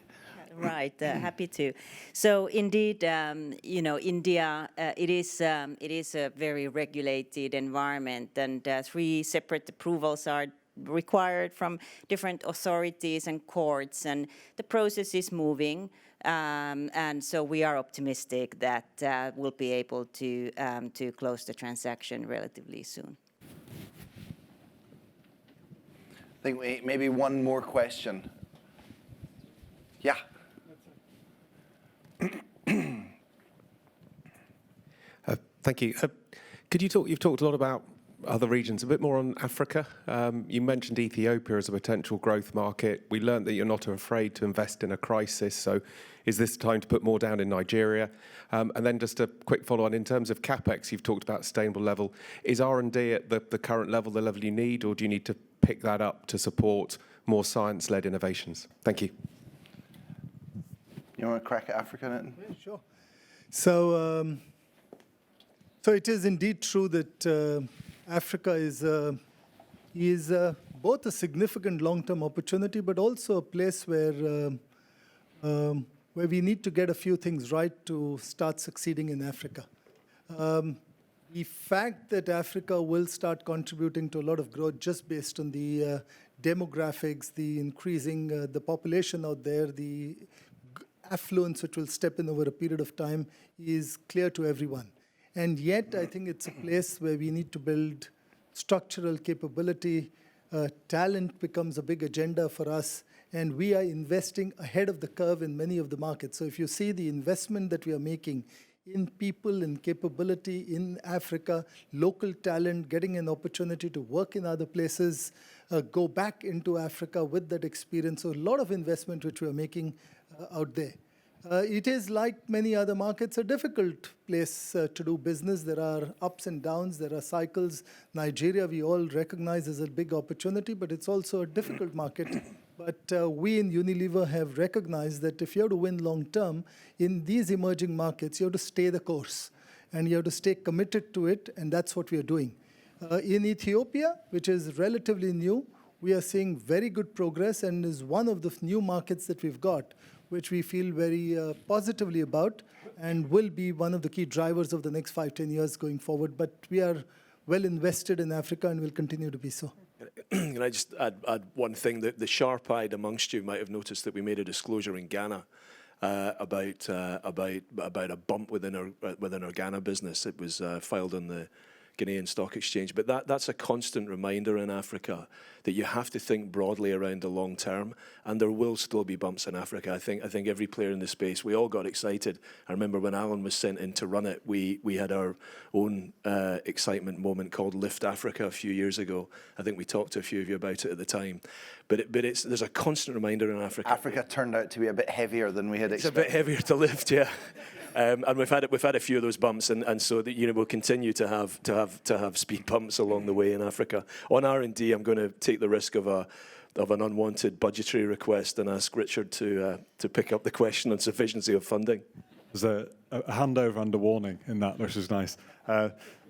Right, happy to. So indeed, India, it is a very regulated environment, and 3 separate approvals are required from different authorities and courts, and the process is moving. And so we are optimistic that we'll be able to close the transaction relatively soon. I think maybe one more question. Yeah. Thank you. You've talked a lot about other regions, a bit more on Africa. You mentioned Ethiopia as a potential growth market. We learned that you're not afraid to invest in a crisis. So is this time to put more down in Nigeria? And then just a quick follow on in terms of CapEx, you've talked about sustainable level. Is R&D at the current level, the level you need, or do you need to pick that up to support more science-led innovations? Thank you. You want to crack at Africa, Nitin? Yeah, sure. So it is indeed true that Africa is both a significant long-term opportunity, but also a place where we need to get a few things right to start succeeding in Africa. The fact that Africa will start contributing to a lot of growth just based on the demographics, the increasing the population out there, the affluence which will step in over a period of time is clear to everyone. And yet, I think it's a place where we need to build structural capability. Talent becomes a big agenda for us, and we are investing ahead of the curve in many of the markets. So if you see the investment that we are making in people and capability in Africa, local talent, getting an opportunity to work in other places, go back into Africa with that experience. So a lot of investment which we are making out there. It is, like many other markets, a difficult place to do business. There are ups and downs. There are cycles. Nigeria, we all recognize as a big opportunity, but it's also a difficult market. But we in Unilever have recognized that if you have to win long term in these emerging markets, you have to stay the course. And you have to stay committed to it, and that's what we are doing. In Ethiopia, which is relatively new, we are seeing very good progress and is one of the new markets that we've got, which we feel very positively about and will be one of the key drivers of the next 5-10 years going forward. But we are well invested in Africa and will continue to be so. Can I just add one thing? The sharp-eyed amongst you might have noticed that we made a disclosure in Ghana about a bump within our Ghana business. It was filed on the Ghanaian Stock Exchange. But that's a constant reminder in Africa that you have to think broadly around the long term, and there will still be bumps in Africa. I think every player in the space, we all got excited. I remember when Alan was sent in to run it, we had our own excitement moment called Lift Africa a few years ago. I think we talked to a few of you about it at the time. But there's a constant reminder in Africa. Africa turned out to be a bit heavier than we had expected. It's a bit heavier to lift, yeah. And we've had a few of those bumps, and so that, we'll continue to have speed bumps along the way in Africa. On R&D, I'm going to take the risk of an unwanted budgetary request and ask Richard to pick up the question on sufficiency of funding. There's a handover and a warning in that, which is nice.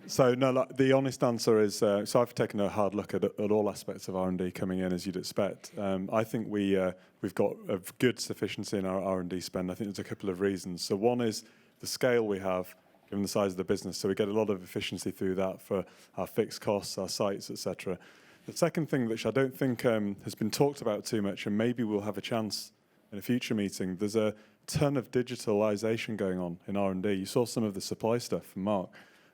So no, the honest answer is, so I've taken a hard look at all aspects of R&D coming in, as you'd expect. I think we've got a good sufficiency in our R&D spend. I think there's a couple of reasons. So one is the scale we have, given the size of the business. So we get a lot of efficiency through that for our fixed costs, our sites, etc. The second thing, which I don't think has been talked about too much, and maybe we'll have a chance in a future meeting, there's a ton of digitalization going on in R&D. You saw some of the supply stuff from Mark.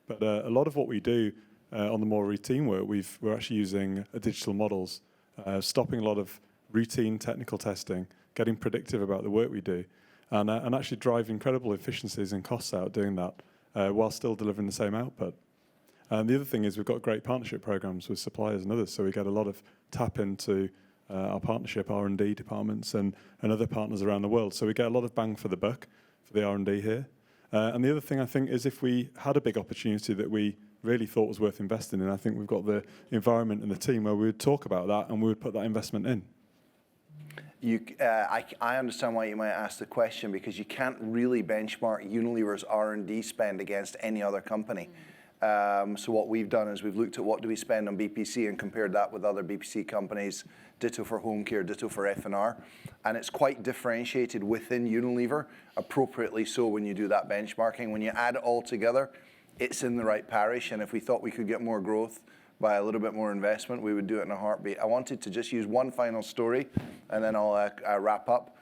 But a lot of what we do on the more routine work, we're actually using digital models, stopping a lot of routine technical testing, getting predictive about the work we do, and actually drive incredible efficiencies and costs out doing that while still delivering the same output. And the other thing is we've got great partnership programs with suppliers and others, so we get a lot of tap into our partnership R&D departments and other partners around the world. So we get a lot of bang for the buck for the R&D here. And the other thing I think is if we had a big opportunity that we really thought was worth investing in, I think we've got the environment and the team where we would talk about that and we would put that investment in. I understand why you might ask the question, because you can't really benchmark Unilever's R&D spend against any other company. So what we've done is we've looked at what do we spend on BPC and compared that with other BPC companies, ditto for home care, ditto for F&R. And it's quite differentiated within Unilever, appropriately so when you do that benchmarking. When you add it all together, it's in the right parish. And if we thought we could get more growth by a little bit more investment, we would do it in a heartbeat. I wanted to just use one final story, and then I'll wrap up.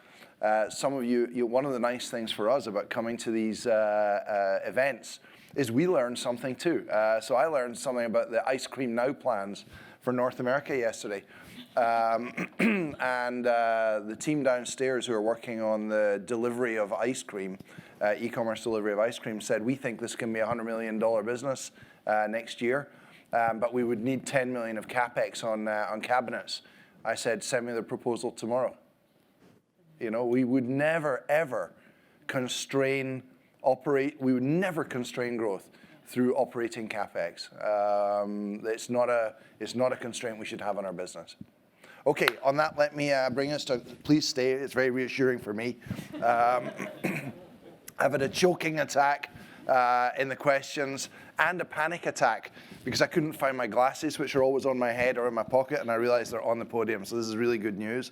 Some of you, one of the nice things for us about coming to these events is we learned something too. So I learned something about the Ice Cream Now plans for North America yesterday. And the team downstairs who are working on the delivery of ice cream, e-commerce delivery of ice cream, said, we think this can be a $100 million business next year, but we would need 10 million of CapEx on cabinets. I said, send me the proposal tomorrow. We would never, ever constrain growth through operating CapEx. It's not a constraint we should have on our business. Okay, on that, let me bring us to, please stay, it's very reassuring for me. I've had a choking attack in the questions and a panic attack because I couldn't find my glasses, which are always on my head or in my pocket, and I realized they're on the podium, so this is really good news.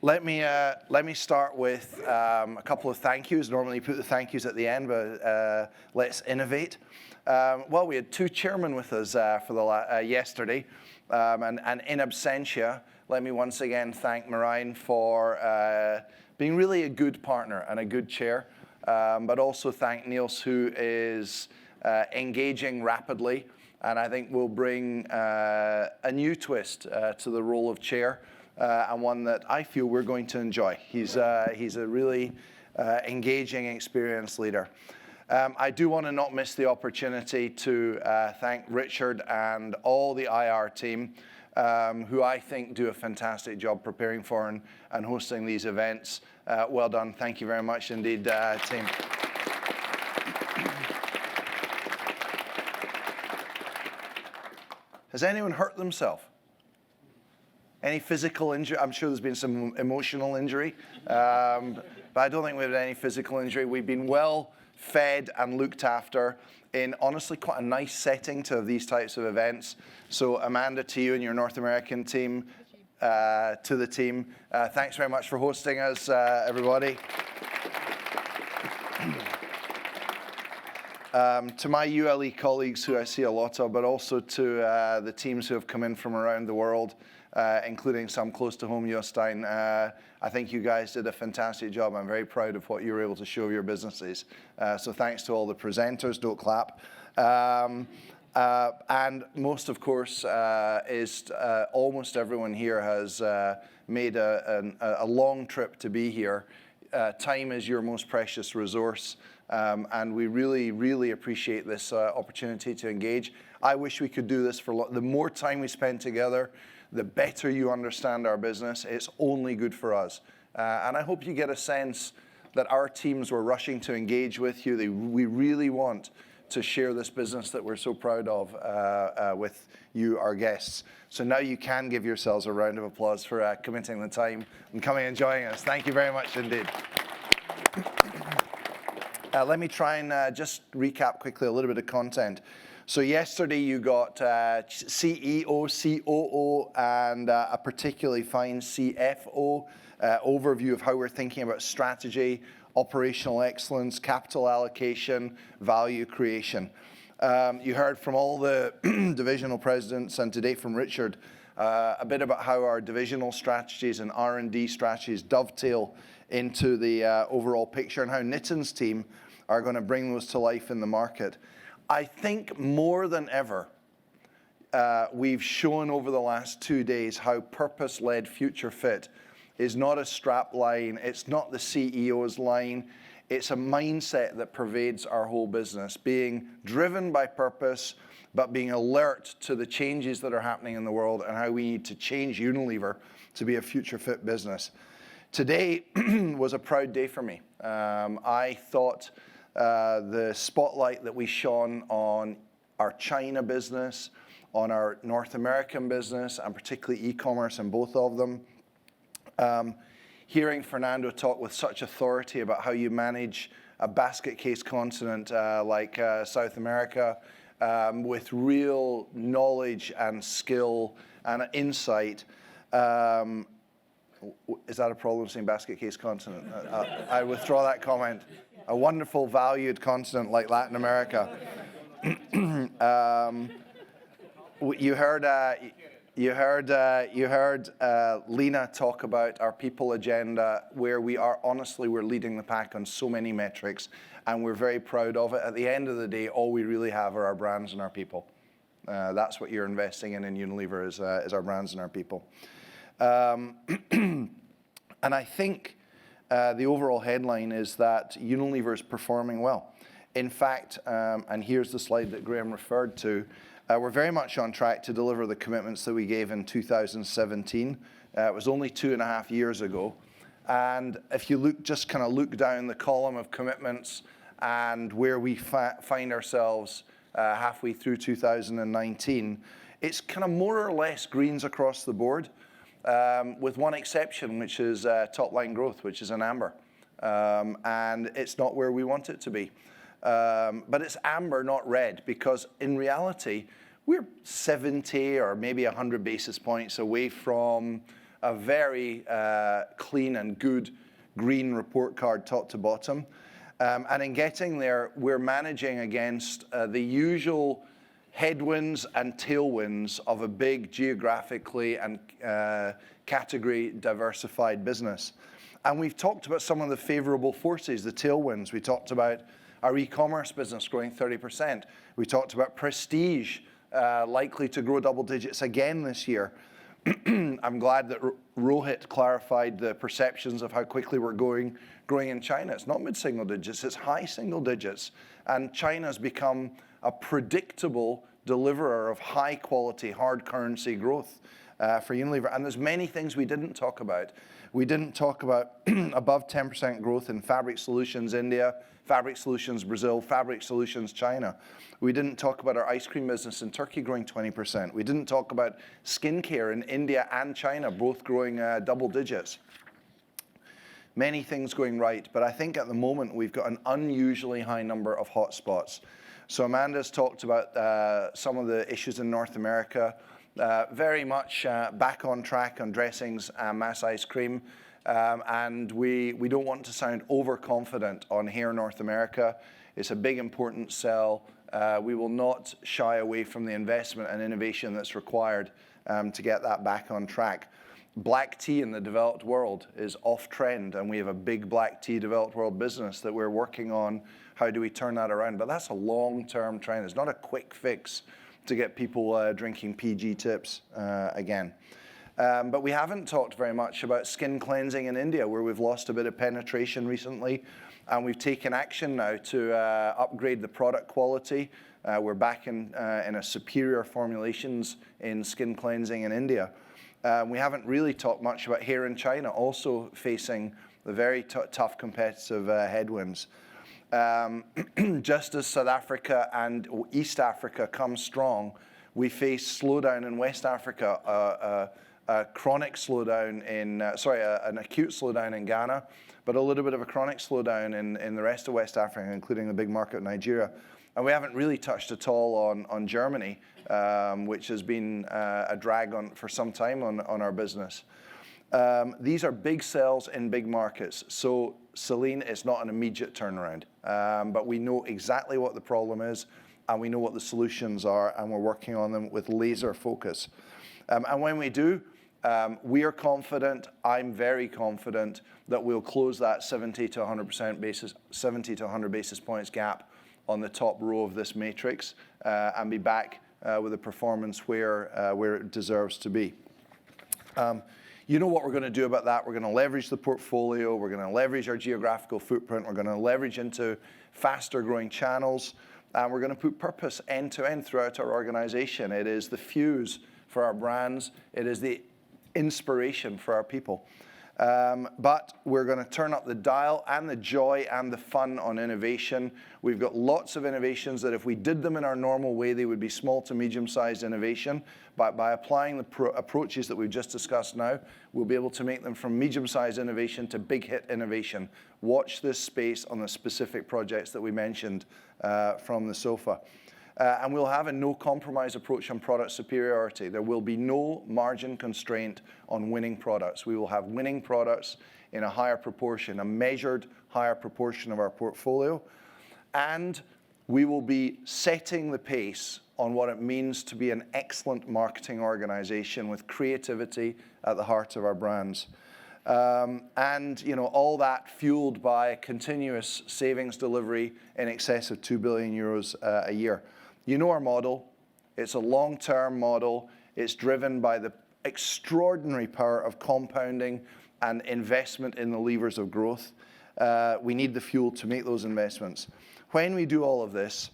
Let me start with a couple of thank yous. Normally you put the thank yous at the end, but let's innovate. Well, we had two chairmen with us for yesterday, and in absentia, let me once again thank Marijn for being really a good partner and a good chair, but also thank Niels, who is engaging rapidly, and I think will bring a new twist to the role of chair. And one that I feel we're going to enjoy. He's a really engaging, experienced leader. I do want to not miss the opportunity to thank Richard and all the IR team. who I think do a fantastic job preparing for and hosting these events. Well done. Thank you very much indeed, team. Has anyone hurt themselves? Any physical injury? I'm sure there's been some emotional injury, but I don't think we've had any physical injury. We've been well fed and looked after in honestly quite a nice setting to these types of events. So Amanda, to you and your North American team, to the team, thanks very much for hosting us, everybody. To my ULE colleagues who I see a lot of, but also to the teams who have come in from around the world, including some close to home, Jostein. I think you guys did a fantastic job. I'm very proud of what you were able to show your businesses. So thanks to all the presenters. Don't clap. And most, of course, is almost everyone here has made a long trip to be here. Time is your most precious resource. And we really, really appreciate this opportunity to engage. I wish we could do this for the more time we spend together, the better you understand our business. It's only good for us. And I hope you get a sense that our teams were rushing to engage with you. We really want to share this business that we're so proud of with you, our guests. So now you can give yourselves a round of applause for committing the time and coming and joining us. Thank you very much indeed. Let me try and just recap quickly a little bit of content. So yesterday you got CEO, COO, and a particularly fine CFO overview of how we're thinking about strategy, operational excellence, capital allocation, value creation. You heard from all the divisional presidents and today from Richard a bit about how our divisional strategies and R&D strategies dovetail into the overall picture and how Nitin's team are going to bring those to life in the market. I think more than ever, we've shown over the last 2 days how purpose-led Future Fit is not a strap line, it's not the CEO's line, it's a mindset that pervades our whole business, being driven by purpose, but being alert to the changes that are happening in the world and how we need to change Unilever to be a Future Fit business. Today was a proud day for me. I thought the spotlight that we shone on our China business, on our North American business, and particularly e-commerce in both of them. Hearing Fernando talk with such authority about how you manage a basket case continent like South America with real knowledge and skill and insight. Is that a problem saying basket case continent? I withdraw that comment. A wonderful, valued continent like Latin America. You heard Leena talk about our people agenda, where we are honestly, we're leading the pack on so many metrics, and we're very proud of it. At the end of the day, all we really have are our brands and our people. That's what you're investing in Unilever is our brands and our people. And I think the overall headline is that Unilever is performing well. In fact, and here's the slide that Graeme referred to, we're very much on track to deliver the commitments that we gave in 2017. It was only 2.5 years ago. And if you just kind of look down the column of commitments and where we find ourselves halfway through 2019, it's kind of more or less greens across the board, with one exception, which is top line growth, which is an amber. And it's not where we want it to be. But it's amber, not red, because in reality, we're 70 or maybe 100 basis points away from a very clean and good green report card top to bottom. And in getting there, we're managing against the usual headwinds and tailwinds of a big geographically and category diversified business. And we've talked about some of the favorable forces, the tailwinds. We talked about our e-commerce business growing 30%. We talked about prestige likely to grow double digits again this year. I'm glad that Rohit clarified the perceptions of how quickly we're growing in China. It's not mid-single digits, it's high single digits. And China's become a predictable deliverer of high quality, hard currency growth. for Unilever. And there's many things we didn't talk about. We didn't talk about above 10% growth in Fabric Solutions India, Fabric Solutions Brazil, Fabric Solutions China. We didn't talk about our ice cream business in Turkey growing 20%. We didn't talk about skincare in India and China, both growing double digits. Many things going right, but I think at the moment we've got an unusually high number of hotspots. So Amanda's talked about some of the issues in North America, very much back on track on dressings and mass ice cream. And we don't want to sound overconfident on here in North America. It's a big, important sell. We will not shy away from the investment and innovation that's required to get that back on track. Black tea in the developed world is off trend, and we have a big black tea developed world business that we're working on. How do we turn that around? But that's a long-term trend. It's not a quick fix to get people drinking PG tips again. But we haven't talked very much about skin cleansing in India, where we've lost a bit of penetration recently, and we've taken action now to upgrade the product quality. We're back in a superior formulations in skin cleansing in India. We haven't really talked much about hair in China, also facing the very tough competitive headwinds. Just as South Africa and East Africa come strong, we face slowdown in West Africa, a chronic slowdown in, an acute slowdown in Ghana, but a little bit of a chronic slowdown in the rest of West Africa, including the big market Nigeria. And we haven't really touched at all on Germany, which has been a drag for some time on our business. These are big sales in big markets. So Celine, it's not an immediate turnaround, but we know exactly what the problem is, and we know what the solutions are, and we're working on them with laser focus. And when we do, we are confident, I'm very confident, that we'll close that 70 to 100 basis points gap on the top row of this matrix and be back with a performance where it deserves to be. You know what we're going to do about that. We're going to leverage the portfolio. We're going to leverage our geographical footprint. We're going to leverage into faster growing channels. And we're going to put purpose end to end throughout our organization. It is the fuse for our brands. It is the inspiration for our people. But we're going to turn up the dial and the joy and the fun on innovation. We've got lots of innovations that if we did them in our normal way, they would be small to medium-sized innovation. But by applying the approaches that we've just discussed now, we'll be able to make them from medium-sized innovation to big hit innovation. Watch this space on the specific projects that we mentioned from the sofa. And we'll have a no-compromise approach on product superiority. There will be no margin constraint on winning products. We will have winning products in a higher proportion, a measured higher proportion of our portfolio. And we will be setting the pace on what it means to be an excellent marketing organization with creativity at the heart of our brands. And all that fueled by continuous savings delivery in excess of 2 billion euros a year. You know our model. It's a long-term model. It's driven by the extraordinary power of compounding and investment in the levers of growth. We need the fuel to make those investments. When we do all of this,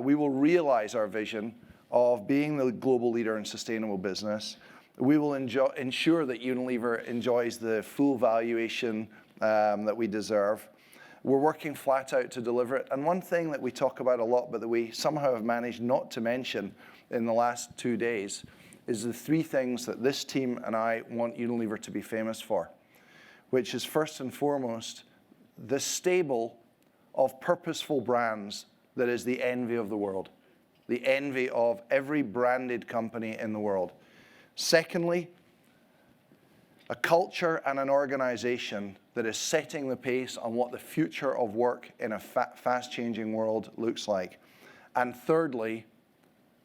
we will realize our vision of being the global leader in sustainable business. We will ensure that Unilever enjoys the full valuation that we deserve. We're working flat out to deliver it. And one thing that we talk about a lot, but that we somehow have managed not to mention in the last 2 days, is the 3 things that this team and I want Unilever to be famous for, which is first and foremost, the stable of purposeful brands that is the envy of the world, the envy of every branded company in the world. Secondly, a culture and an organization that is setting the pace on what the future of work in a fast-changing world looks like. And thirdly,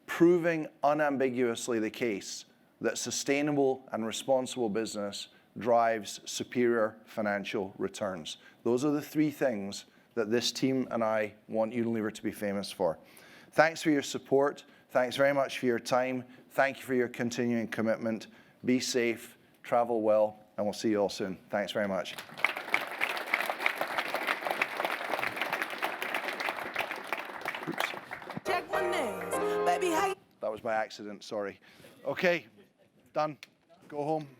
proving unambiguously the case that sustainable and responsible business drives superior financial returns. Those are the 3 things that this team and I want Unilever to be famous for. Thanks for your support. Thanks very much for your time. Thank you for your continuing commitment. Be safe, travel well, and we'll see you all soon. Thanks very much. Oops. That was by accident, sorry. Okay, Done. Go home.